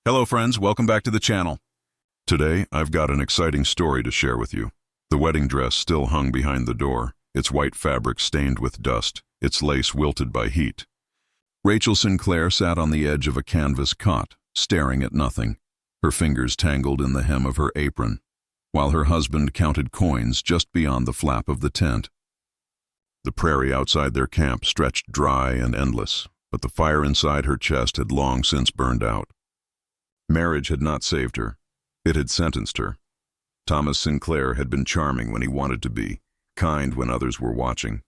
Hello friends, welcome back to the channel. Today, I've got an exciting story to share with you. The wedding dress still hung behind the door, its white fabric stained with dust, its lace wilted by heat. Rachel Sinclair sat on the edge of a canvas cot, staring at nothing, her fingers tangled in the hem of her apron, while her husband counted coins just beyond the flap of the tent. The prairie outside their camp stretched dry and endless, but the fire inside her chest had long since burned out. Marriage had not saved her. It had sentenced her. Thomas Sinclair had been charming when he wanted to be, kind when others were watching.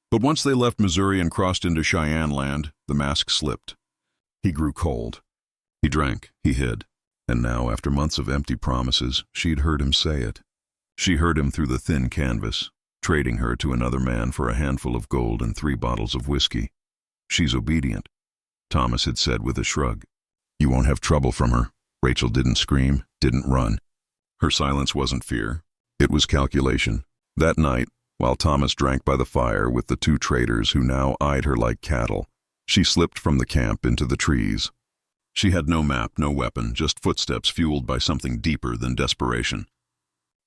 But once they left Missouri and crossed into Cheyenne land, the mask slipped. He grew cold. He drank, he hid. And now, after months of empty promises, she'd heard him say it. She heard him through the thin canvas, trading her to another man for a handful of gold and 3 bottles of whiskey. She's obedient, Thomas had said with a shrug. You won't have trouble from her. Rachel didn't scream, didn't run. Her silence wasn't fear. It was calculation. That night, while Thomas drank by the fire with the 2 traders who now eyed her like cattle, she slipped from the camp into the trees. She had no map, no weapon, just footsteps fueled by something deeper than desperation.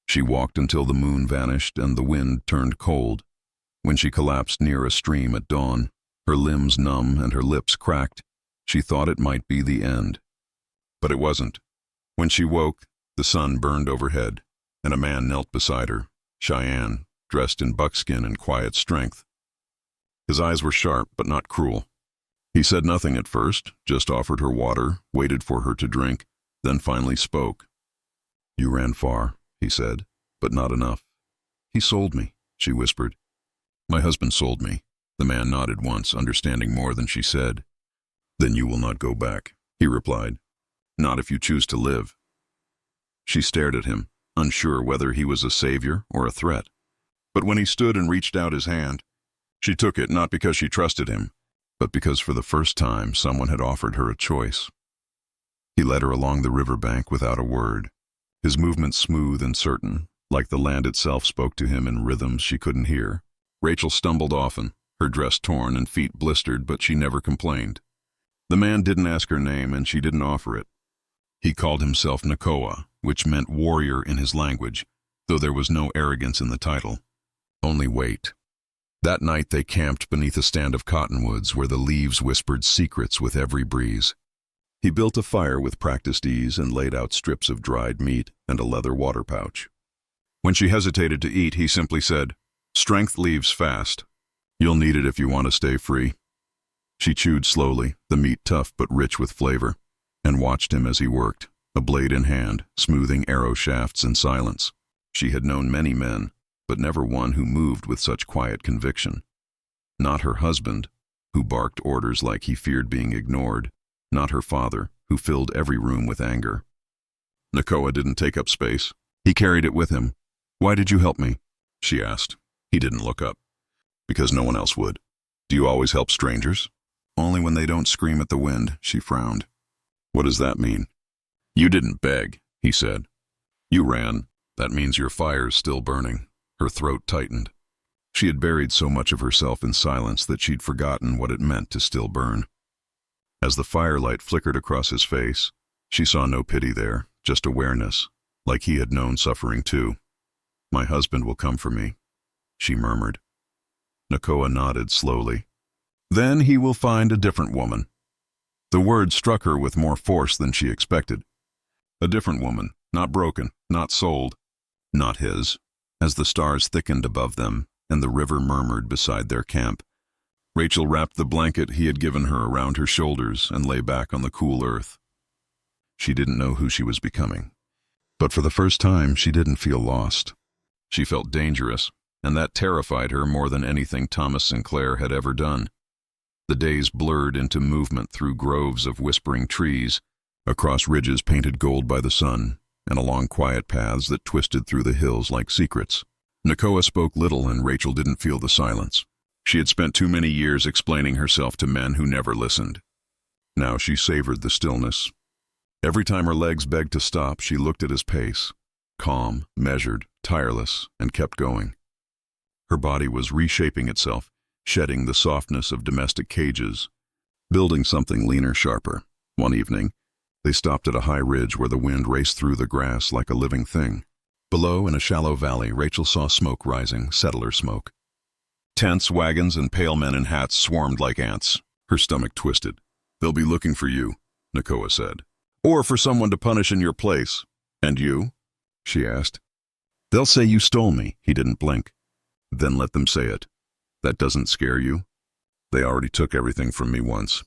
She walked until the moon vanished and the wind turned cold. When she collapsed near a stream at dawn, her limbs numb and her lips cracked, she thought it might be the end. But it wasn't. When she woke, the sun burned overhead, and a man knelt beside her, Cheyenne, dressed in buckskin and quiet strength. His eyes were sharp but not cruel. He said nothing at first, just offered her water, waited for her to drink, then finally spoke. You ran far, he said, but not enough. He sold me, she whispered. My husband sold me. The man nodded once, understanding more than she said. Then you will not go back, he replied. Not if you choose to live. She stared at him, unsure whether he was a savior or a threat. But when he stood and reached out his hand, she took it not because she trusted him, but because for the first time someone had offered her a choice. He led her along the riverbank without a word, his movements smooth and certain, like the land itself spoke to him in rhythms she couldn't hear. Rachel stumbled often, her dress torn and feet blistered, but she never complained. The man didn't ask her name, and she didn't offer it. He called himself Nakoa, which meant warrior in his language, though there was no arrogance in the title. Only weight. That night they camped beneath a stand of cottonwoods where the leaves whispered secrets with every breeze. He built a fire with practiced ease and laid out strips of dried meat and a leather water pouch. When she hesitated to eat, he simply said, "Strength leaves fast. You'll need it if you want to stay free." She chewed slowly, the meat tough but rich with flavor, and watched him as he worked, a blade in hand, smoothing arrow shafts in silence. She had known many men, but never one who moved with such quiet conviction. Not her husband, who barked orders like he feared being ignored. Not her father, who filled every room with anger. Nakoa didn't take up space. He carried it with him. "Why did you help me?" she asked. He didn't look up. "Because no one else would." "Do you always help strangers?" "Only when they don't scream at the wind," she frowned. "What does that mean?" "You didn't beg," he said. "You ran. That means your fire's still burning." Her throat tightened. She had buried so much of herself in silence that she'd forgotten what it meant to still burn. As the firelight flickered across his face, she saw no pity there, just awareness, like he had known suffering too. "My husband will come for me," she murmured. Nakoa nodded slowly. "Then he will find a different woman." The word struck her with more force than she expected. A different woman, not broken, not sold, not his. As the stars thickened above them and the river murmured beside their camp, Rachel wrapped the blanket he had given her around her shoulders and lay back on the cool earth. She didn't know who she was becoming, but for the first time she didn't feel lost. She felt dangerous, and that terrified her more than anything Thomas Sinclair had ever done. The days blurred into movement through groves of whispering trees, across ridges painted gold by the sun, and along quiet paths that twisted through the hills like secrets. Nakoa spoke little, and Rachel didn't feel the silence. She had spent too many years explaining herself to men who never listened. Now she savored the stillness. Every time her legs begged to stop, she looked at his pace, calm, measured, tireless, and kept going. Her body was reshaping itself, shedding the softness of domestic cages, building something leaner, sharper. One evening, They stopped at a high ridge where the wind raced through the grass like a living thing. Below, in a shallow valley, Rachel saw smoke rising, settler smoke. Tents, wagons, and pale men in hats swarmed like ants. Her stomach twisted. "They'll be looking for you," Nakoa said. "Or for someone to punish in your place." "And you?" she asked. "They'll say you stole me." He didn't blink. "Then let them say it. That doesn't scare you? They already took everything from me once.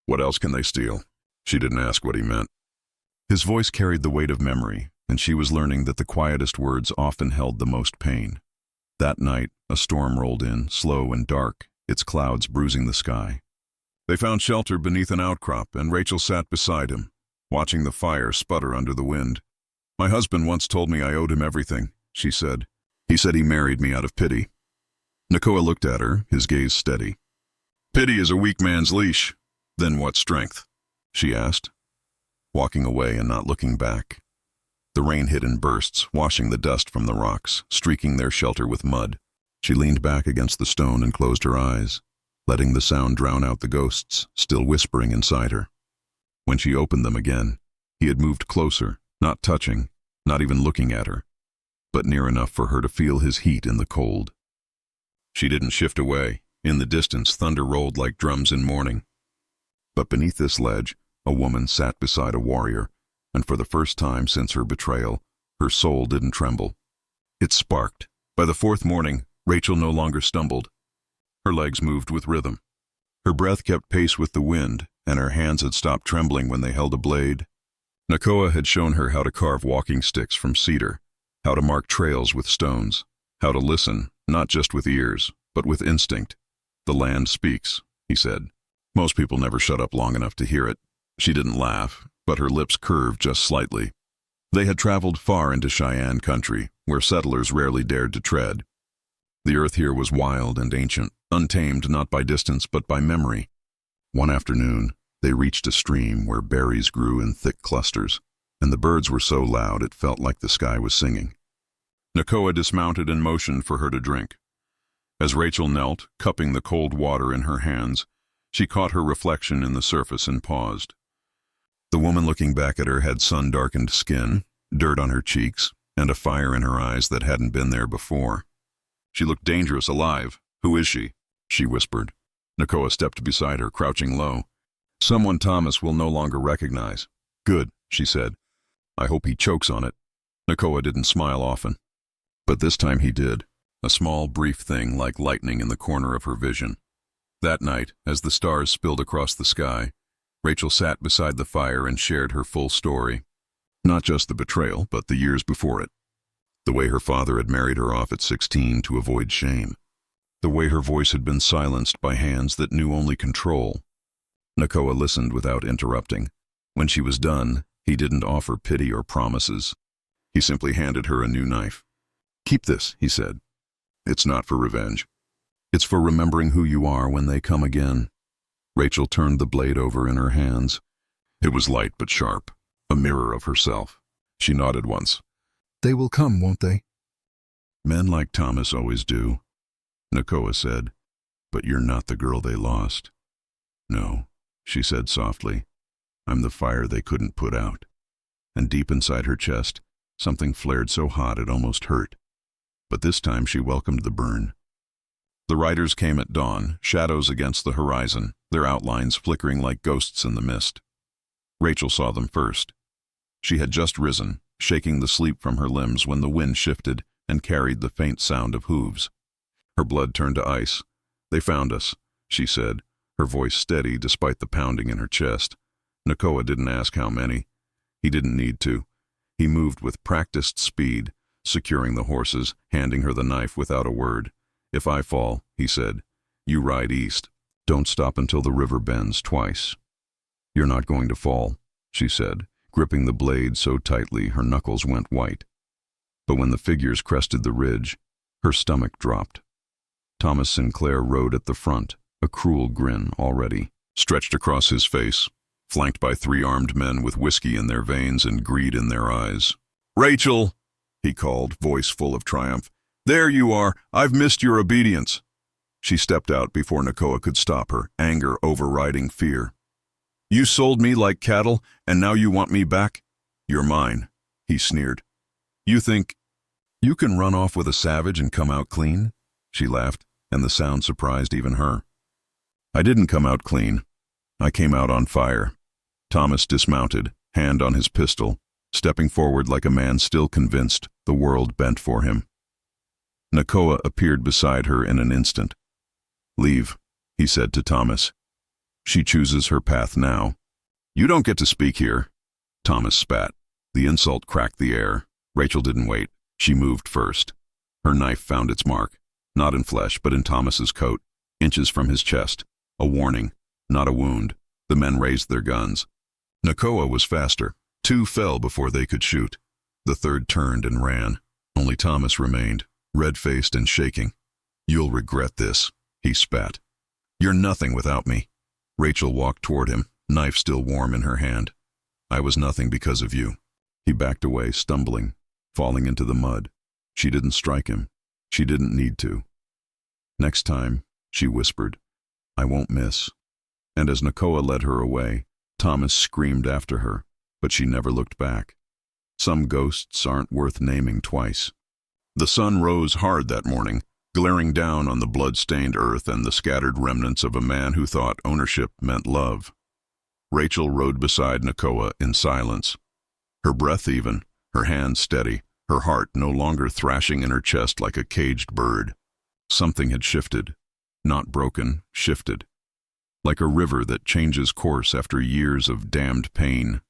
What else can they steal?" She didn't ask what he meant. His voice carried the weight of memory, and she was learning that the quietest words often held the most pain. That night, a storm rolled in, slow and dark, its clouds bruising the sky. They found shelter beneath an outcrop, and Rachel sat beside him, watching the fire sputter under the wind. "My husband once told me I owed him everything," she said. "He said he married me out of pity." Nakoa looked at her, his gaze steady. "Pity is a weak man's leash. Then what strength?" she asked, walking away and not looking back. The rain hit in bursts, washing the dust from the rocks, streaking their shelter with mud. She leaned back against the stone and closed her eyes, letting the sound drown out the ghosts, still whispering inside her. When she opened them again, he had moved closer, not touching, not even looking at her, but near enough for her to feel his heat in the cold. She didn't shift away. In the distance, thunder rolled like drums in mourning. But beneath this ledge, a woman sat beside a warrior, and for the first time since her betrayal, her soul didn't tremble. It sparked. By the fourth morning, Rachel no longer stumbled. Her legs moved with rhythm. Her breath kept pace with the wind, and her hands had stopped trembling when they held a blade. Nakoa had shown her how to carve walking sticks from cedar, how to mark trails with stones, how to listen, not just with ears, but with instinct. "The land speaks," he said. "Most people never shut up long enough to hear it." She didn't laugh, but her lips curved just slightly. They had traveled far into Cheyenne country, where settlers rarely dared to tread. The earth here was wild and ancient, untamed not by distance but by memory. One afternoon, they reached a stream where berries grew in thick clusters, and the birds were so loud it felt like the sky was singing. Nakoa dismounted and motioned for her to drink. As Rachel knelt, cupping the cold water in her hands, she caught her reflection in the surface and paused. The woman looking back at her had sun-darkened skin, dirt on her cheeks, and a fire in her eyes that hadn't been there before. She looked dangerous alive. "Who is she?" she whispered. Nakoa stepped beside her, crouching low. "Someone Thomas will no longer recognize." "Good," she said. "I hope he chokes on it." Nakoa didn't smile often, but this time he did, a small, brief thing like lightning in the corner of her vision. That night, as the stars spilled across the sky, Rachel sat beside the fire and shared her full story. Not just the betrayal, but the years before it. The way her father had married her off at 16 to avoid shame. The way her voice had been silenced by hands that knew only control. Nakoa listened without interrupting. When she was done, he didn't offer pity or promises. He simply handed her a new knife. "Keep this," he said. "It's not for revenge. It's for remembering who you are when they come again." Rachel turned the blade over in her hands. It was light but sharp, a mirror of herself. She nodded once. "They will come, won't they?" "Men like Thomas always do," Nakoa said. "But you're not the girl they lost." "No," she said softly. "I'm the fire they couldn't put out." And deep inside her chest, something flared so hot it almost hurt. But this time she welcomed the burn. The riders came at dawn, shadows against the horizon, their outlines flickering like ghosts in the mist. Rachel saw them first. She had just risen, shaking the sleep from her limbs when the wind shifted and carried the faint sound of hooves. Her blood turned to ice. "They found us," she said, her voice steady despite the pounding in her chest. Nakoa didn't ask how many. He didn't need to. He moved with practiced speed, securing the horses, handing her the knife without a word. "If I fall," he said, "you ride east. Don't stop until the river bends twice." "You're not going to fall," she said, gripping the blade so tightly her knuckles went white. But when the figures crested the ridge, her stomach dropped. Thomas Sinclair rode at the front, a cruel grin already stretched across his face, flanked by 3 armed men with whiskey in their veins and greed in their eyes. "Rachel!" he called, voice full of triumph. "There you are! I've missed your obedience." She stepped out before Nakoa could stop her, anger overriding fear. You sold me like cattle, and now you want me back? You're mine, he sneered. You think you can run off with a savage and come out clean? She laughed, and the sound surprised even her. I didn't come out clean. I came out on fire. Thomas dismounted, hand on his pistol, stepping forward like a man still convinced the world bent for him. Nakoa appeared beside her in an instant. Leave, he said to Thomas. She chooses her path now. You don't get to speak here. Thomas spat. The insult cracked the air. Rachel didn't wait. She moved first. Her knife found its mark, not in flesh, but in Thomas's coat, inches from his chest. A warning, not a wound. The men raised their guns. Nakoa was faster. Two fell before they could shoot. The third turned and ran. Only Thomas remained, red-faced and shaking. You'll regret this, he spat. You're nothing without me. Rachel walked toward him, knife still warm in her hand. I was nothing because of you. He backed away, stumbling, falling into the mud. She didn't strike him. She didn't need to. Next time, she whispered, I won't miss. And as Nakoa led her away, Thomas screamed after her, but she never looked back. Some ghosts aren't worth naming twice. The sun rose hard that morning, glaring down on the blood-stained earth and the scattered remnants of a man who thought ownership meant love. Rachel rode beside Nakoa in silence. Her breath even, her hands steady, her heart no longer thrashing in her chest like a caged bird. Something had shifted. Not broken, shifted. Like a river that changes course after years of damned pain.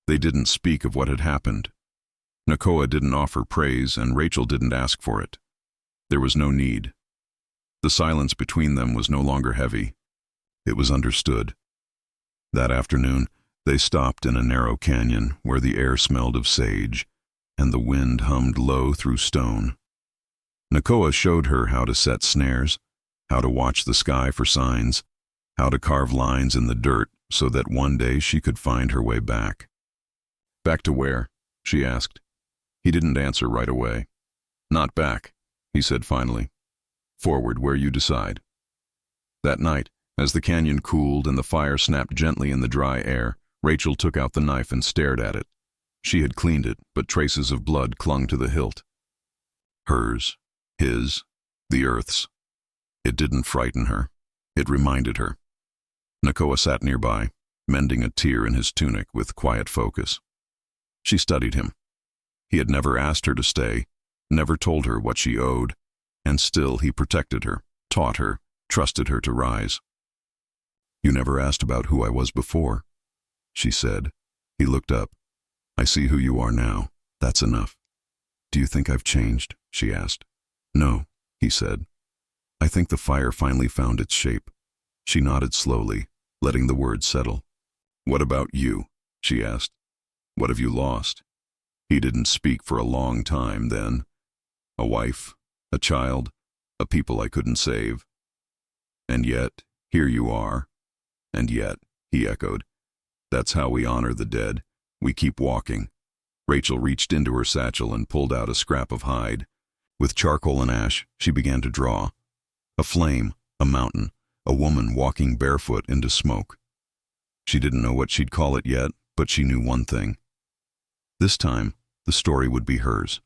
They didn't speak of what had happened. Nakoa didn't offer praise, and Rachel didn't ask for it. There was no need. The silence between them was no longer heavy. It was understood. That afternoon, they stopped in a narrow canyon where the air smelled of sage, and the wind hummed low through stone. Nakoa showed her how to set snares, how to watch the sky for signs, how to carve lines in the dirt so that one day she could find her way back. Back to where? She asked. He didn't answer right away. Not back, he said finally. Forward where you decide. That night, as the canyon cooled and the fire snapped gently in the dry air, Rachel took out the knife and stared at it. She had cleaned it, but traces of blood clung to the hilt. Hers, his, the earth's. It didn't frighten her. It reminded her. Nakoa sat nearby, mending a tear in his tunic with quiet focus. She studied him. He had never asked her to stay, never told her what she owed, and still he protected her, taught her, trusted her to rise. You never asked about who I was before, she said. He looked up. I see who you are now. That's enough. Do you think I've changed? She asked. No, he said. I think the fire finally found its shape. She nodded slowly, letting the words settle. What about you? She asked. What have you lost? He didn't speak for a long time then. A wife, a child, a people I couldn't save. And yet, here you are. And yet, he echoed. That's how we honor the dead. We keep walking. Rachel reached into her satchel and pulled out a scrap of hide. With charcoal and ash, she began to draw. A flame, a mountain, a woman walking barefoot into smoke. She didn't know what she'd call it yet, but she knew one thing. This time, the story would be hers.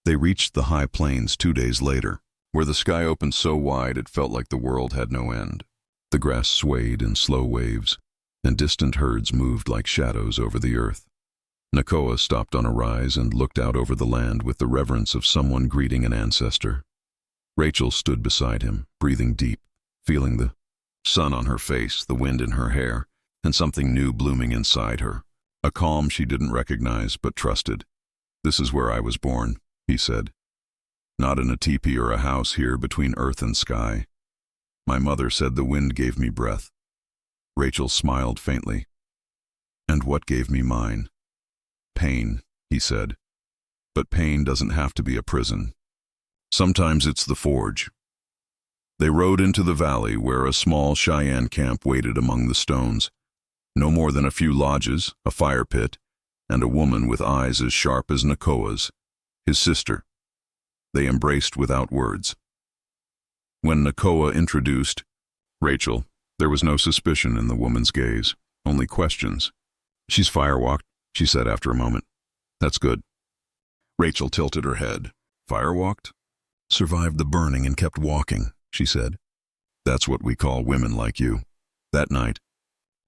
They reached the high plains 2 days later, where the sky opened so wide it felt like the world had no end. The grass swayed in slow waves, and distant herds moved like shadows over the earth. Nakoa stopped on a rise and looked out over the land with the reverence of someone greeting an ancestor. Rachel stood beside him, breathing deep, feeling the sun on her face, the wind in her hair, and something new blooming inside her. A calm she didn't recognize but trusted. This is where I was born, he said. Not in a teepee or a house here between earth and sky. My mother said the wind gave me breath. Rachel smiled faintly. And what gave me mine? Pain, he said. But pain doesn't have to be a prison. Sometimes it's the forge. They rode into the valley where a small Cheyenne camp waited among the stones. No more than a few lodges, a fire pit, and a woman with eyes as sharp as Nakoa's, his sister. They embraced without words. When Nakoa introduced, Rachel, There was no suspicion in the woman's gaze, only questions. "She's firewalked," she said after a moment. "That's good." Rachel tilted her head. "Firewalked?" "Survived the burning and kept walking," she said. "That's what we call women like you." That night,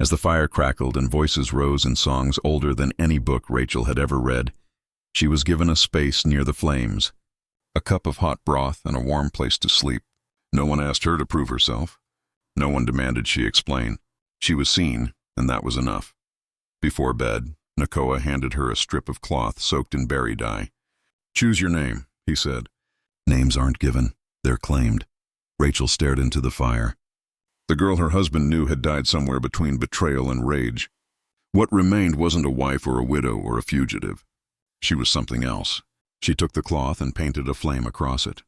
as the fire crackled and voices rose in songs older than any book Rachel had ever read, she was given a space near the flames, a cup of hot broth and a warm place to sleep. No one asked her to prove herself. No one demanded she explain. She was seen, and that was enough. Before bed, Nakoa handed her a strip of cloth soaked in berry dye. "Choose your name," he said. "Names aren't given. They're claimed." Rachel stared into the fire. The girl her husband knew had died somewhere between betrayal and rage. What remained wasn't a wife or a widow or a fugitive. She was something else. She took the cloth and painted a flame across it.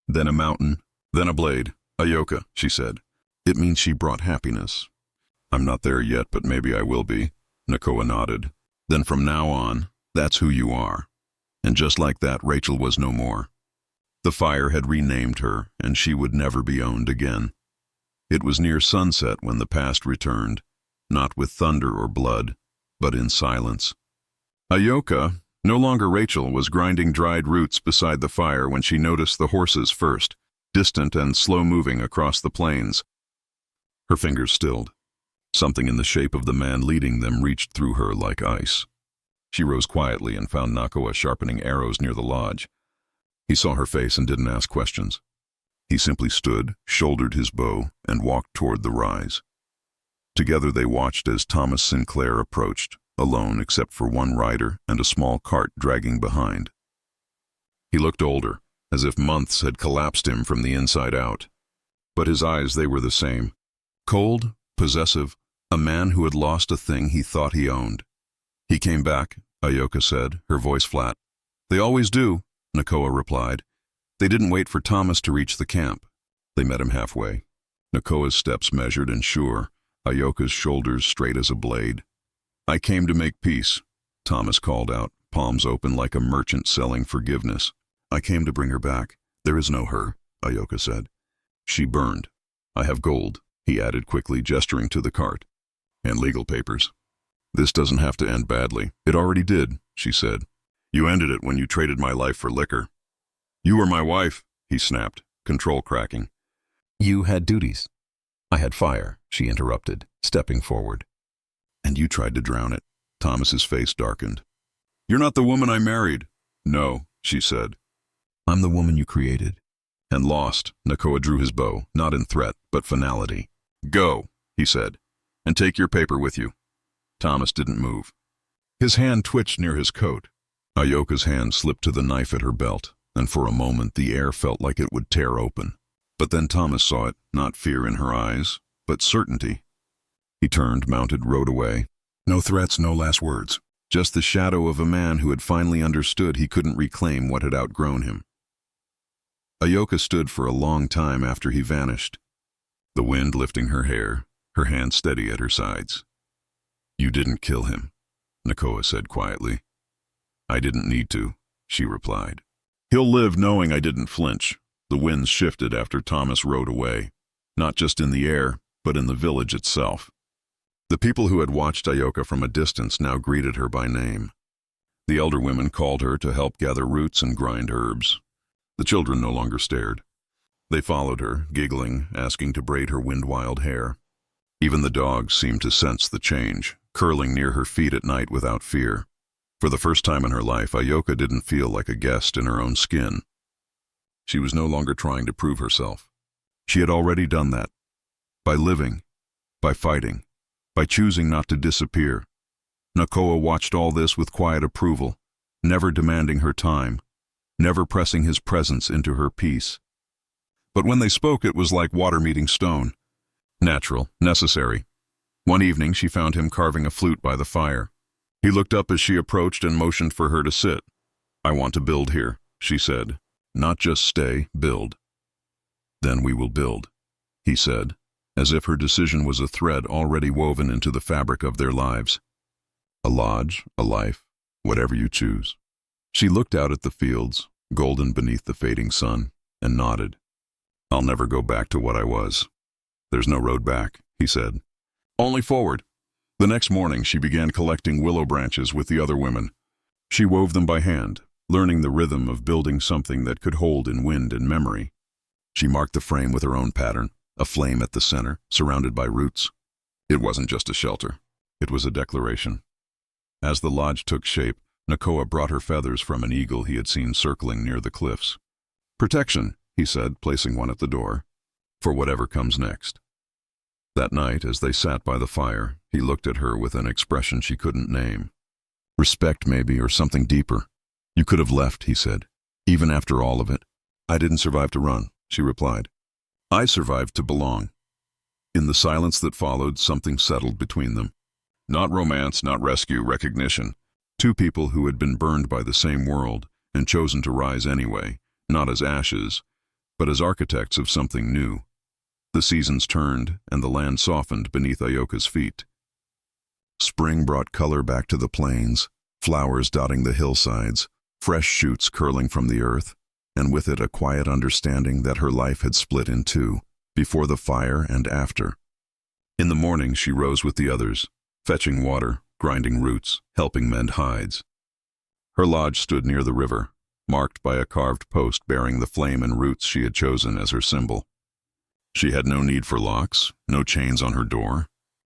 Then a mountain, then a blade. "Ayoka," she said. "It means she brought happiness." "I'm not there yet, but maybe I will be." Nakoa nodded. "Then from now on, that's who you are." And just like that, Rachel was no more. The fire had renamed her, and she would never be owned again. It was near sunset when the past returned, not with thunder or blood, but in silence. Ayoka, no longer Rachel, was grinding dried roots beside the fire when she noticed the horses first, distant and slow-moving across the plains. Her fingers stilled. Something in the shape of the man leading them reached through her like ice. She rose quietly and found Nakoa sharpening arrows near the lodge. He saw her face and didn't ask questions. He simply stood, shouldered his bow, and walked toward the rise. Together they watched as Thomas Sinclair approached, alone except for one rider and a small cart dragging behind. He looked older, as if months had collapsed him from the inside out. But his eyes, they were the same. Cold, possessive, a man who had lost a thing he thought he owned. "He came back," Ayoka said, her voice flat. "They always do," Nakoa replied. They didn't wait for Thomas to reach the camp. They met him halfway. Nakoa's steps measured and sure, Ayoka's shoulders straight as a blade. "I came to make peace," Thomas called out, palms open like a merchant selling forgiveness. "I came to bring her back. There is no her," Ayoka said. "She burned. I have gold," he added quickly, gesturing to the cart. "And legal papers. This doesn't have to end badly." "It already did," she said. "You ended it when you traded my life for liquor." "You were my wife," he snapped, control cracking. "You had duties. I had fire," she interrupted, stepping forward. "And you tried to drown it." Thomas's face darkened. "You're not the woman I married." "No," she said. "I'm the woman you created." "And lost." Nakoa drew his bow, not in threat, but finality. "Go," he said, "and take your paper with you." Thomas didn't move. His hand twitched near his coat. Ayoka's hand slipped to the knife at her belt, and for a moment the air felt like it would tear open. But then Thomas saw it, not fear in her eyes, but certainty. He turned, mounted, rode away. No threats, no last words. Just the shadow of a man who had finally understood he couldn't reclaim what had outgrown him. Ayoka stood for a long time after he vanished, the wind lifting her hair, her hand steady at her sides. "You didn't kill him," Nakoa said quietly. "I didn't need to," she replied. "He'll live knowing I didn't flinch." The winds shifted after Thomas rode away, not just in the air, but in the village itself. The people who had watched Ayoka from a distance now greeted her by name. The elder women called her to help gather roots and grind herbs. The children no longer stared. They followed her, giggling, asking to braid her wind-wild hair. Even the dogs seemed to sense the change, curling near her feet at night without fear. For the first time in her life, Ayoka didn't feel like a guest in her own skin. She was no longer trying to prove herself. She had already done that. By living, by fighting, by choosing not to disappear. Nakoa watched all this with quiet approval, never demanding her time, never pressing his presence into her peace. But when they spoke, it was like water meeting stone. Natural, necessary. One evening, she found him carving a flute by the fire. He looked up as she approached and motioned for her to sit. "I want to build here," she said. "Not just stay, build." "Then we will build," he said, as if her decision was a thread already woven into the fabric of their lives. "A lodge, a life, whatever you choose." She looked out at the fields, golden beneath the fading sun, and nodded. "I'll never go back to what I was." "There's no road back," he said. "Only forward." The next morning, she began collecting willow branches with the other women. She wove them by hand, learning the rhythm of building something that could hold in wind and memory. She marked the frame with her own pattern, a flame at the center, surrounded by roots. It wasn't just a shelter. It was a declaration. As the lodge took shape, Nakoa brought her feathers from an eagle he had seen circling near the cliffs. "Protection," he said, placing one at the door, "for whatever comes next." That night, as they sat by the fire, he looked at her with an expression she couldn't name. "Respect, maybe, or something deeper. You could have left," he said, "even after all of it." "I didn't survive to run," she replied. "I survived to belong." In the silence that followed, something settled between them. Not romance, not rescue, recognition. Two people who had been burned by the same world and chosen to rise anyway, not as ashes, but as architects of something new. The seasons turned, and the land softened beneath Ayoka's feet. Spring brought color back to the plains, flowers dotting the hillsides, fresh shoots curling from the earth, and with it a quiet understanding that her life had split in two, before the fire and after. In the morning she rose with the others, fetching water, grinding roots, helping mend hides. Her lodge stood near the river, marked by a carved post bearing the flame and roots she had chosen as her symbol. She had no need for locks, no chains on her door,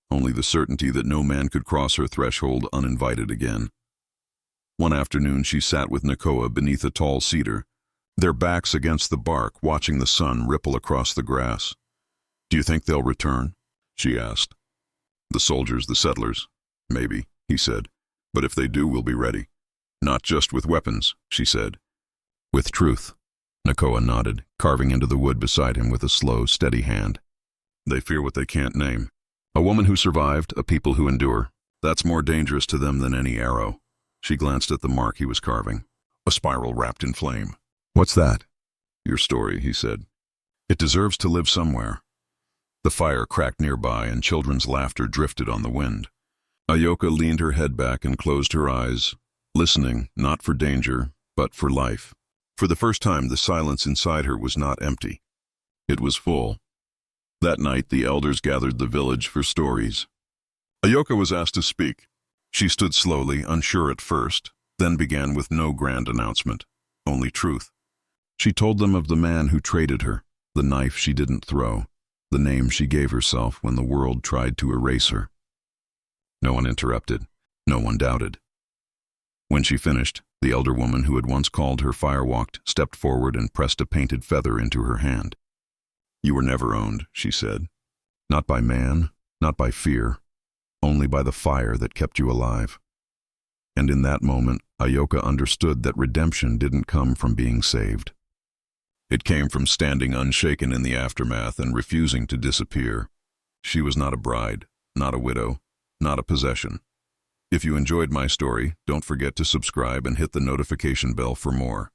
only the certainty that no man could cross her threshold uninvited again. One afternoon she sat with Nakoa beneath a tall cedar, their backs against the bark, watching the sun ripple across the grass. "Do you think they'll return?" she asked. "The soldiers, the settlers. Maybe," he said. "But if they do, we'll be ready. Not just with weapons," she said. "With truth." Nakoa nodded, carving into the wood beside him with a slow, steady hand. "They fear what they can't name. A woman who survived, a people who endure. That's more dangerous to them than any arrow." She glanced at the mark he was carving. "A spiral wrapped in flame." "What's that?" "Your story," he said. "It deserves to live somewhere." The fire cracked nearby, and children's laughter drifted on the wind. Ayoka leaned her head back and closed her eyes, listening, not for danger, but for life. For the first time, the silence inside her was not empty. It was full. That night, the elders gathered the village for stories. Ayoka was asked to speak. She stood slowly, unsure at first, then began with no grand announcement, only truth. She told them of the man who traded her, the knife she didn't throw, the name she gave herself when the world tried to erase her. No one interrupted. No one doubted. When she finished, the elder woman who had once called her Firewalked stepped forward and pressed a painted feather into her hand. "You were never owned," she said. "Not by man, not by fear, only by the fire that kept you alive." And in that moment, Ayoka understood that redemption didn't come from being saved. It came from standing unshaken in the aftermath and refusing to disappear. She was not a bride, not a widow, not a possession. If you enjoyed my story, don't forget to subscribe and hit the notification bell for more.